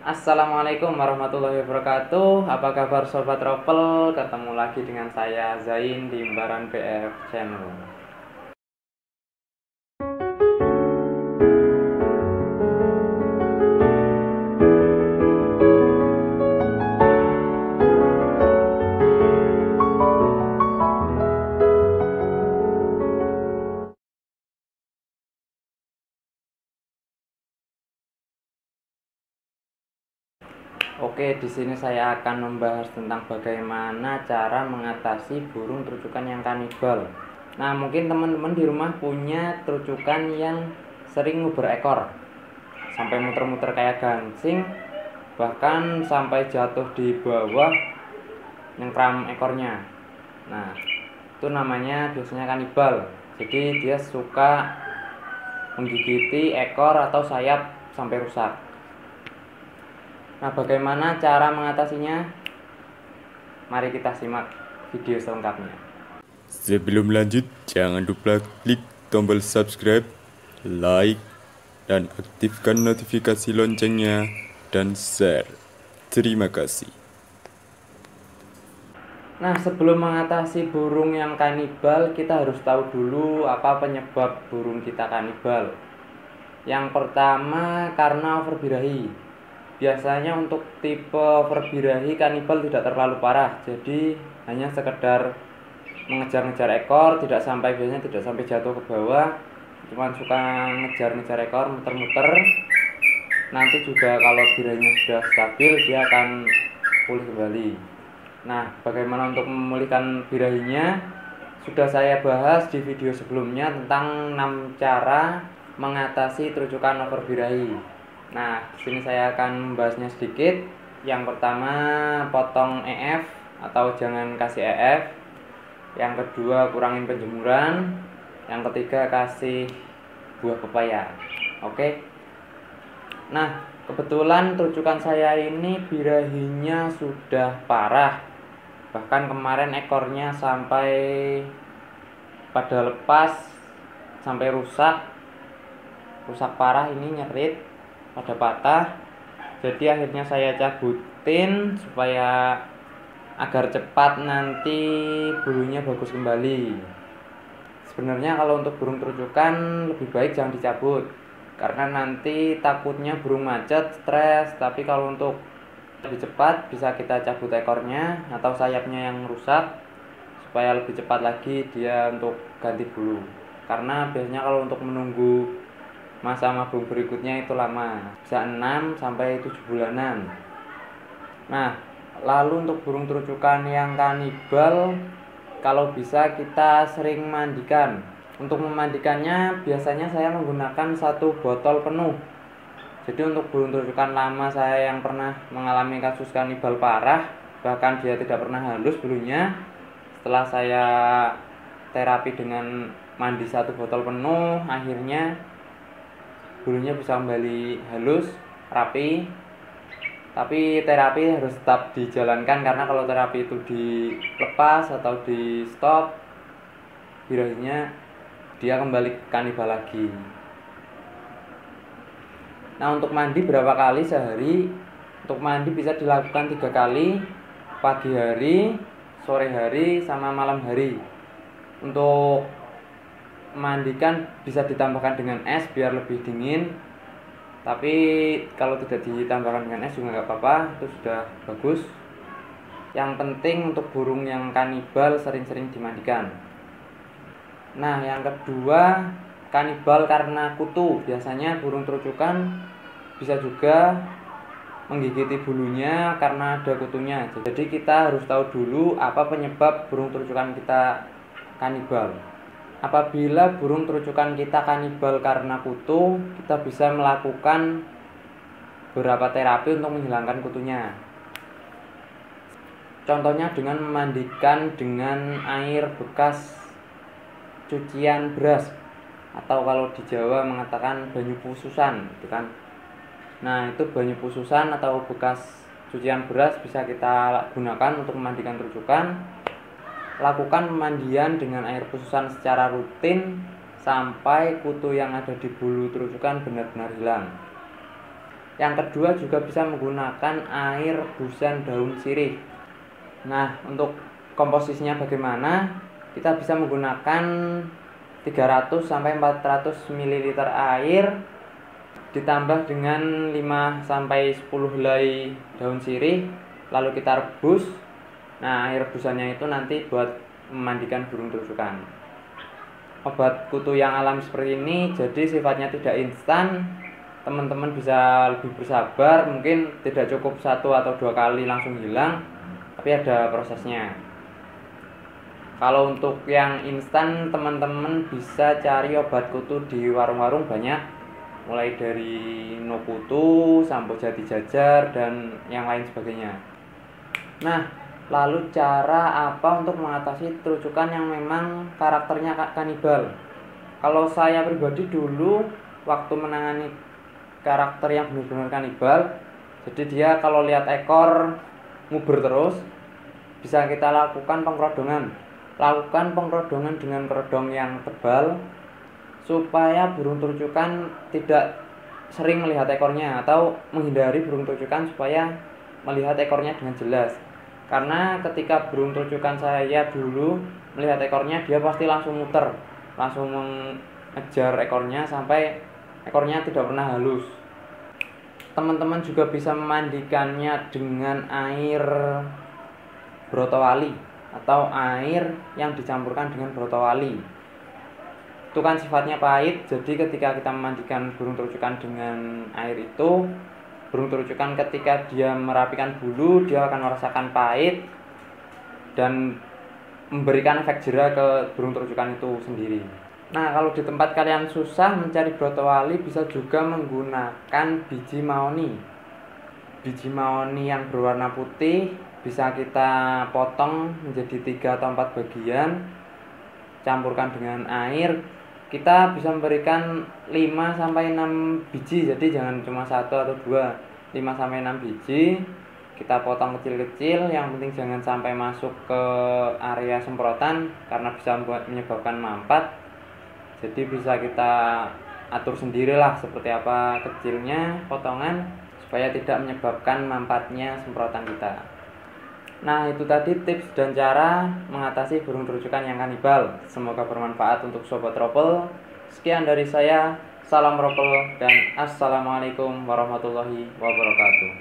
Assalamualaikum warahmatullahi wabarakatuh. Apa kabar Sobat Travel? Ketemu lagi dengan saya Zain di Imbaran PF Channel. Oke, di sini saya akan membahas tentang bagaimana cara mengatasi burung terucukan yang kanibal. Nah, mungkin teman-teman di rumah punya terucukan yang sering nguber ekor, sampai muter-muter kayak gancing, bahkan sampai jatuh di bawah nyengkram ekornya. Nah, itu namanya biasanya kanibal. Jadi dia suka menggigiti ekor atau sayap sampai rusak. Nah, bagaimana cara mengatasinya? Mari kita simak video selengkapnya. Sebelum lanjut, jangan lupa klik tombol subscribe, like, dan aktifkan notifikasi loncengnya, dan share. Terima kasih. Nah, sebelum mengatasi burung yang kanibal, kita harus tahu dulu apa penyebab burung kita kanibal. Yang pertama, karena overbirahi. Biasanya untuk tipe overbirahi kanibal tidak terlalu parah, jadi hanya sekedar mengejar-ngejar ekor, biasanya tidak sampai jatuh ke bawah, cuma suka ngejar-ngejar ekor, muter-muter. Nanti juga kalau birahinya sudah stabil, dia akan pulih kembali. Nah, bagaimana untuk memulihkan birahinya? Sudah saya bahas di video sebelumnya tentang 6 cara mengatasi terucukan overbirahi. Nah, sini saya akan membahasnya sedikit. Yang pertama, potong EF atau jangan kasih EF. Yang kedua, kurangin penjemuran. Yang ketiga, kasih buah pepaya. Oke. Nah, kebetulan terucukan saya ini birahinya sudah parah. Bahkan kemarin ekornya sampai pada lepas, sampai rusak parah, ini nyerit, pada patah. Jadi akhirnya saya cabutin supaya agar cepat nanti bulunya bagus kembali. Sebenarnya kalau untuk burung terucukan lebih baik jangan dicabut, karena nanti takutnya burung macet, stres. Tapi kalau untuk lebih cepat bisa kita cabut ekornya atau sayapnya yang rusak, supaya lebih cepat lagi dia untuk ganti bulu. Karena biasanya kalau untuk menunggu masa mabung berikutnya itu lama, bisa 6 sampai 7 bulanan. Nah, lalu untuk burung terucukan yang kanibal, kalau bisa kita sering mandikan. Untuk memandikannya biasanya saya menggunakan 1 botol penuh. Jadi untuk burung terucukan lama saya yang pernah mengalami kasus kanibal parah, bahkan dia tidak pernah halus bulunya, setelah saya terapi dengan mandi 1 botol penuh, akhirnya bulunya bisa kembali halus, rapi. Tapi terapi harus tetap dijalankan, karena kalau terapi itu dilepas atau di stop, birahinya dia kembali kanibal lagi. Nah, untuk mandi berapa kali sehari? Untuk mandi bisa dilakukan 3 kali, pagi hari, sore hari, sama malam hari. Untuk mandikan bisa ditambahkan dengan es biar lebih dingin, tapi kalau tidak ditambahkan dengan es juga nggak apa-apa, itu sudah bagus. Yang penting untuk burung yang kanibal sering-sering dimandikan. Nah, yang kedua, kanibal karena kutu. Biasanya burung terucukan bisa juga menggigiti bulunya karena ada kutunya. Jadi kita harus tahu dulu apa penyebab burung terucukan kita kanibal. Apabila burung terucukan kita kanibal karena kutu, kita bisa melakukan beberapa terapi untuk menghilangkan kutunya. Contohnya dengan memandikan dengan air bekas cucian beras, atau kalau di Jawa mengatakan banyu pususan, gitu kan. Nah, itu banyu pususan atau bekas cucian beras bisa kita gunakan untuk memandikan terucukan. Lakukan pemandian dengan air pususan secara rutin sampai kutu yang ada di bulu terucukan benar-benar hilang. Yang kedua juga bisa menggunakan air rebusan daun sirih. Nah, untuk komposisinya bagaimana? Kita bisa menggunakan 300 sampai 400 ml air ditambah dengan 5 sampai 10 helai daun sirih, lalu kita rebus. Nah, air rebusannya itu nanti buat memandikan burung terujukan. Obat kutu yang alami seperti ini jadi sifatnya tidak instan. Teman-teman bisa lebih bersabar, mungkin tidak cukup 1 atau 2 kali langsung hilang, tapi ada prosesnya. Kalau untuk yang instan, teman-teman bisa cari obat kutu di warung-warung banyak, mulai dari Nokutu, Sampo Jati Jajar, dan yang lain sebagainya. Nah, lalu cara apa untuk mengatasi terujukan yang memang karakternya kanibal? Kalau saya pribadi dulu waktu menangani karakter yang benar-benar kanibal, jadi dia kalau lihat ekor nguber terus, bisa kita lakukan pengkerodongan. Lakukan pengkerodongan dengan kerodong yang tebal supaya burung terujukan tidak sering melihat ekornya, atau menghindari burung terujukan supaya melihat ekornya dengan jelas. Karena ketika burung terujukan saya dulu melihat ekornya, dia pasti langsung muter, langsung mengejar ekornya sampai ekornya tidak pernah halus. Teman-teman juga bisa memandikannya dengan air brotowali atau air yang dicampurkan dengan brotowali. Itu kan sifatnya pahit, jadi ketika kita memandikan burung terujukan dengan air itu, burung terujukan ketika dia merapikan bulu, dia akan merasakan pahit dan memberikan efek jera ke burung terujukan itu sendiri. Nah, kalau di tempat kalian susah mencari brotowali, bisa juga menggunakan biji mahoni. Biji mahoni yang berwarna putih bisa kita potong menjadi 3 atau 4 bagian, campurkan dengan air. Kita bisa memberikan 5 sampai 6 biji, jadi jangan cuma 1 atau 2, 5 sampai 6 biji. Kita potong kecil-kecil, yang penting jangan sampai masuk ke area semprotan karena bisa menyebabkan mampat. Jadi bisa kita atur sendirilah seperti apa kecilnya potongan supaya tidak menyebabkan mampatnya semprotan kita. Nah, itu tadi tips dan cara mengatasi burung terujukan yang kanibal. Semoga bermanfaat untuk Sobat Ropel. Sekian dari saya, salam Ropel dan assalamualaikum warahmatullahi wabarakatuh.